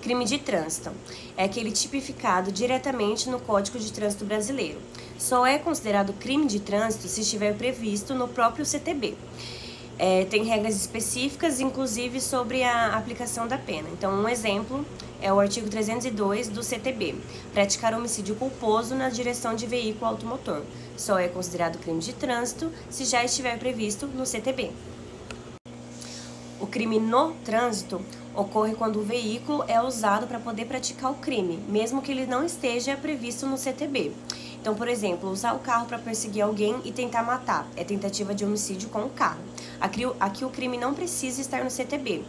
Crime de trânsito é aquele tipificado diretamente no Código de Trânsito Brasileiro. Só é considerado crime de trânsito se estiver previsto no próprio CTB. Tem regras específicas, inclusive sobre a aplicação da pena. Então, um exemplo é o artigo 302 do CTB, praticar homicídio culposo na direção de veículo automotor. Só é considerado crime de trânsito se já estiver previsto no CTB. O crime no trânsito ocorre quando o veículo é usado para poder praticar o crime, mesmo que ele não esteja previsto no CTB. Então, por exemplo, usar o carro para perseguir alguém e tentar matar é tentativa de homicídio com o carro. Aqui o crime não precisa estar no CTB.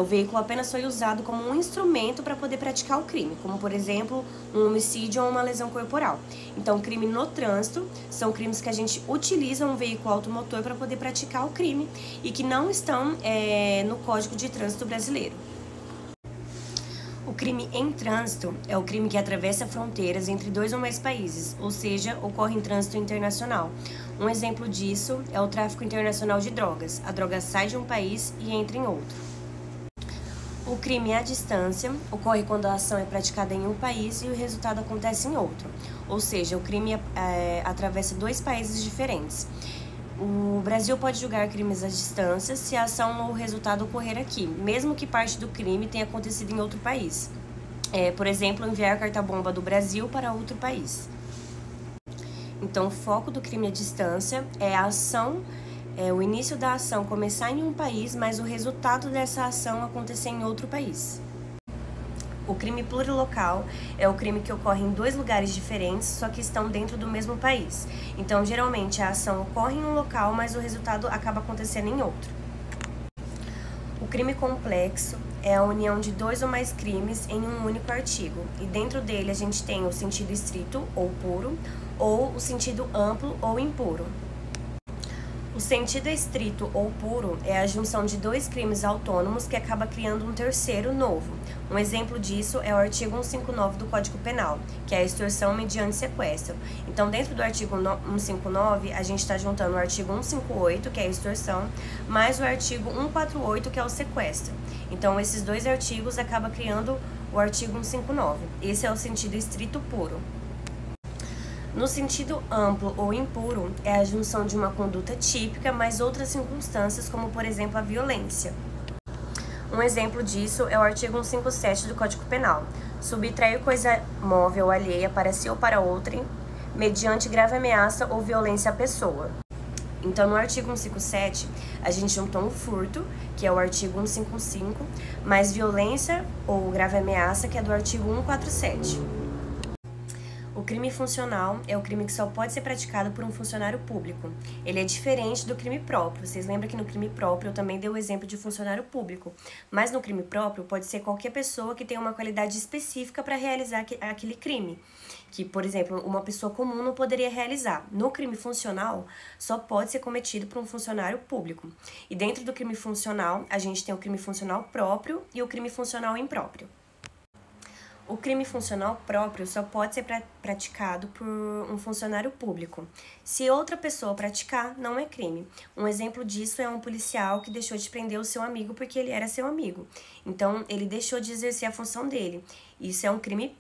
O veículo apenas foi usado como um instrumento para poder praticar o crime, como, por exemplo, um homicídio ou uma lesão corporal. Então, crime no trânsito são crimes que a gente utiliza um veículo automotor para poder praticar o crime e que não estão no Código de Trânsito Brasileiro. O crime em trânsito é o crime que atravessa fronteiras entre dois ou mais países, ou seja, ocorre em trânsito internacional. Um exemplo disso é o tráfico internacional de drogas. A droga sai de um país e entra em outro. O crime à distância ocorre quando a ação é praticada em um país e o resultado acontece em outro, ou seja, o crime atravessa dois países diferentes. O Brasil pode julgar crimes à distância se a ação ou o resultado ocorrer aqui, mesmo que parte do crime tenha acontecido em outro país. Por exemplo, enviar carta-bomba do Brasil para outro país. Então, o foco do crime à distância é a ação, o início da ação começar em um país, mas o resultado dessa ação acontecer em outro país. O crime plurilocal é o crime que ocorre em dois lugares diferentes, só que estão dentro do mesmo país. Então, geralmente, a ação ocorre em um local, mas o resultado acaba acontecendo em outro. O crime complexo é a união de dois ou mais crimes em um único artigo. E dentro dele a gente tem o sentido estrito ou puro, ou o sentido amplo ou impuro. O sentido estrito ou puro é a junção de dois crimes autônomos que acaba criando um terceiro novo. Um exemplo disso é o artigo 159 do Código Penal, que é a extorsão mediante sequestro. Então, dentro do artigo 159, a gente está juntando o artigo 158, que é a extorsão, mais o artigo 148, que é o sequestro. Então, esses dois artigos acabam criando o artigo 159. Esse é o sentido estrito puro. No sentido amplo ou impuro, é a junção de uma conduta típica mais outras circunstâncias, como, por exemplo, a violência. Um exemplo disso é o artigo 157 do Código Penal. Subtrair coisa móvel alheia para si ou para outrem, mediante grave ameaça ou violência à pessoa. Então, no artigo 157, a gente juntou um furto, que é o artigo 155, mais violência ou grave ameaça, que é do artigo 147. O crime funcional é o crime que só pode ser praticado por um funcionário público. Ele é diferente do crime próprio. Vocês lembram que no crime próprio eu também dei o exemplo de funcionário público. Mas no crime próprio pode ser qualquer pessoa que tenha uma qualidade específica para realizar aquele crime. Que, por exemplo, uma pessoa comum não poderia realizar. No crime funcional, só pode ser cometido por um funcionário público. E dentro do crime funcional, a gente tem o crime funcional próprio e o crime funcional impróprio. O crime funcional próprio só pode ser praticado por um funcionário público. Se outra pessoa praticar, não é crime. Um exemplo disso é um policial que deixou de prender o seu amigo porque ele era seu amigo. Então, ele deixou de exercer a função dele. Isso é um crime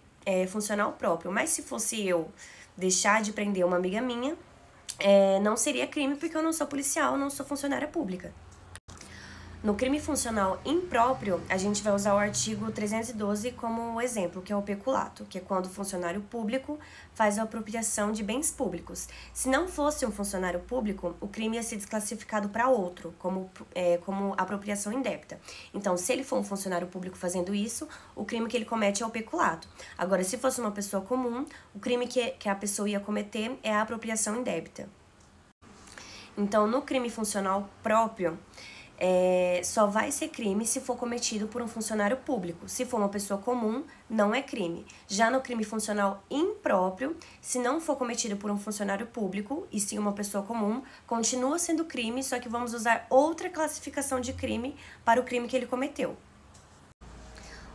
funcional próprio. Mas se fosse eu deixar de prender uma amiga minha, não seria crime porque eu não sou policial, não sou funcionária pública. No crime funcional impróprio, a gente vai usar o artigo 312 como exemplo, que é o peculato, que é quando o funcionário público faz a apropriação de bens públicos. Se não fosse um funcionário público, o crime ia ser desclassificado para outro, como apropriação indébita. Então, se ele for um funcionário público fazendo isso, o crime que ele comete é o peculato. Agora, se fosse uma pessoa comum, o crime que a pessoa ia cometer é a apropriação indébita. Então, no crime funcional próprio, só vai ser crime se for cometido por um funcionário público. Se for uma pessoa comum, não é crime. Já no crime funcional impróprio, se não for cometido por um funcionário público e sim uma pessoa comum, continua sendo crime, só que vamos usar outra classificação de crime para o crime que ele cometeu.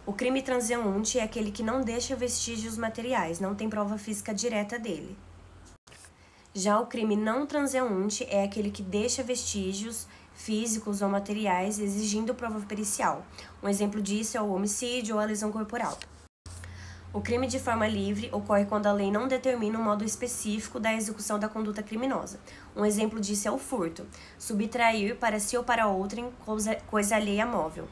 O crime transeunte é aquele que não deixa vestígios materiais, não tem prova física direta dele. Já o crime não transeunte é aquele que deixa vestígios físicos ou materiais, exigindo prova pericial. Um exemplo disso é o homicídio ou a lesão corporal. O crime de forma livre ocorre quando a lei não determina um modo específico da execução da conduta criminosa. Um exemplo disso é o furto, subtrair para si ou para outrem coisa alheia móvel.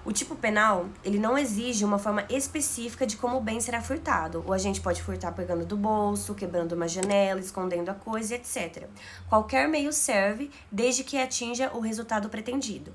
O tipo penal, ele não exige uma forma específica de como o bem será furtado. O agente pode furtar pegando do bolso, quebrando uma janela, escondendo a coisa, etc. Qualquer meio serve, desde que atinja o resultado pretendido.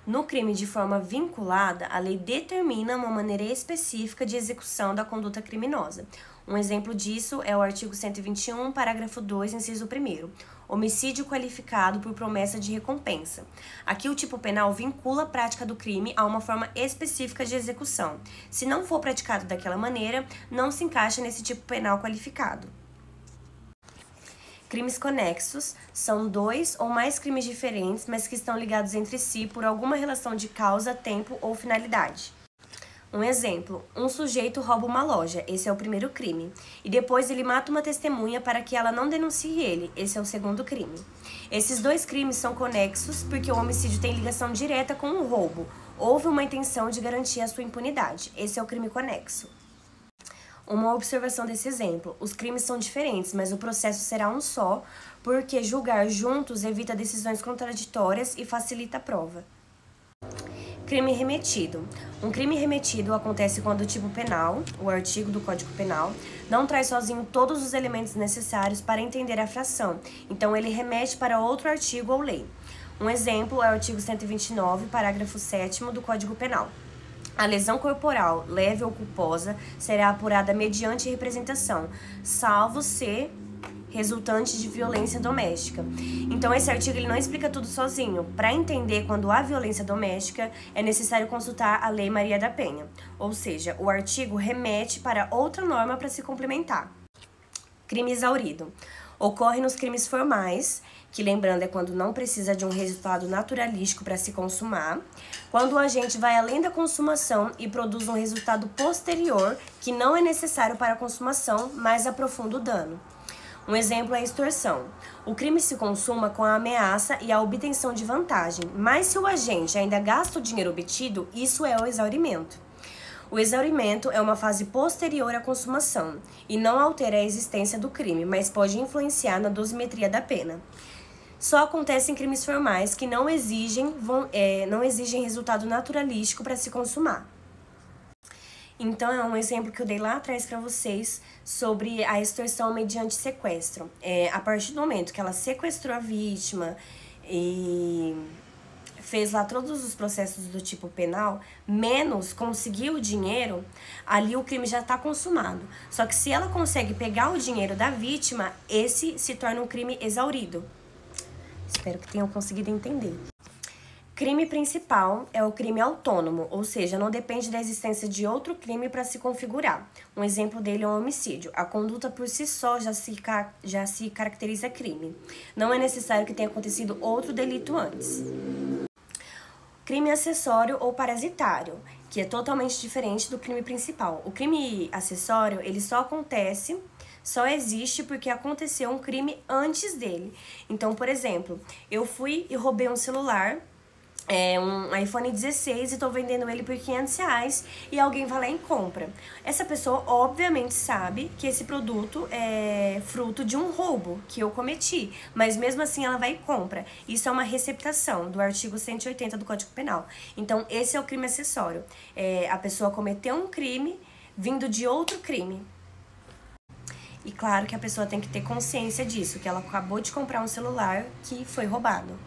No crime de forma vinculada, a lei determina uma maneira específica de execução da conduta criminosa. Um exemplo disso é o artigo 121, parágrafo 2, inciso 1º, homicídio qualificado por promessa de recompensa. Aqui o tipo penal vincula a prática do crime a uma forma específica de execução. Se não for praticado daquela maneira, não se encaixa nesse tipo penal qualificado. Crimes conexos são 2 ou mais crimes diferentes, mas que estão ligados entre si por alguma relação de causa, tempo ou finalidade. Um exemplo, um sujeito rouba uma loja, esse é o primeiro crime, e depois ele mata uma testemunha para que ela não denuncie ele, esse é o segundo crime. Esses 2 crimes são conexos porque o homicídio tem ligação direta com o roubo. Houve uma intenção de garantir a sua impunidade, esse é o crime conexo. Uma observação desse exemplo, os crimes são diferentes, mas o processo será um só, porque julgar juntos evita decisões contraditórias e facilita a prova. Crime remetido. Um crime remetido acontece quando o tipo penal, o artigo do Código Penal, não traz sozinho todos os elementos necessários para entender a fração, então ele remete para outro artigo ou lei. Um exemplo é o artigo 129, parágrafo 7º do Código Penal. A lesão corporal, leve ou culposa, será apurada mediante representação, salvo se resultante de violência doméstica. Então, esse artigo ele não explica tudo sozinho. Para entender quando há violência doméstica, é necessário consultar a Lei Maria da Penha. Ou seja, o artigo remete para outra norma para se complementar. Crime exaurido. Ocorre nos crimes formais, que lembrando é quando não precisa de um resultado naturalístico para se consumar, quando o agente vai além da consumação e produz um resultado posterior que não é necessário para a consumação, mas aprofunda o dano. Um exemplo é a extorsão. O crime se consuma com a ameaça e a obtenção de vantagem, mas se o agente ainda gasta o dinheiro obtido, isso é o exaurimento. O exaurimento é uma fase posterior à consumação e não altera a existência do crime, mas pode influenciar na dosimetria da pena. Só acontece em crimes formais que não exigem resultado naturalístico para se consumar. Então, é um exemplo que eu dei lá atrás para vocês sobre a extorsão mediante sequestro. A partir do momento que ela sequestrou a vítima e fez lá todos os processos do tipo penal, menos conseguiu o dinheiro, ali o crime já está consumado. Só que se ela consegue pegar o dinheiro da vítima, esse se torna um crime exaurido. Espero que tenham conseguido entender. Crime principal é o crime autônomo, ou seja, não depende da existência de outro crime para se configurar. Um exemplo dele é um homicídio. A conduta por si só já se caracteriza crime. Não é necessário que tenha acontecido outro delito antes. Crime acessório ou parasitário, que é totalmente diferente do crime principal. O crime acessório, ele só existe porque aconteceu um crime antes dele. Então, por exemplo, eu fui e roubei um celular, um iPhone 16 e tô vendendo ele por R$500 e alguém vai lá e compra. Essa pessoa obviamente sabe que esse produto é fruto de um roubo que eu cometi, mas mesmo assim ela vai e compra. Isso é uma receptação do artigo 180 do Código Penal. Então esse é o crime acessório. A pessoa cometeu um crime vindo de outro crime. E claro que a pessoa tem que ter consciência disso, que ela acabou de comprar um celular que foi roubado.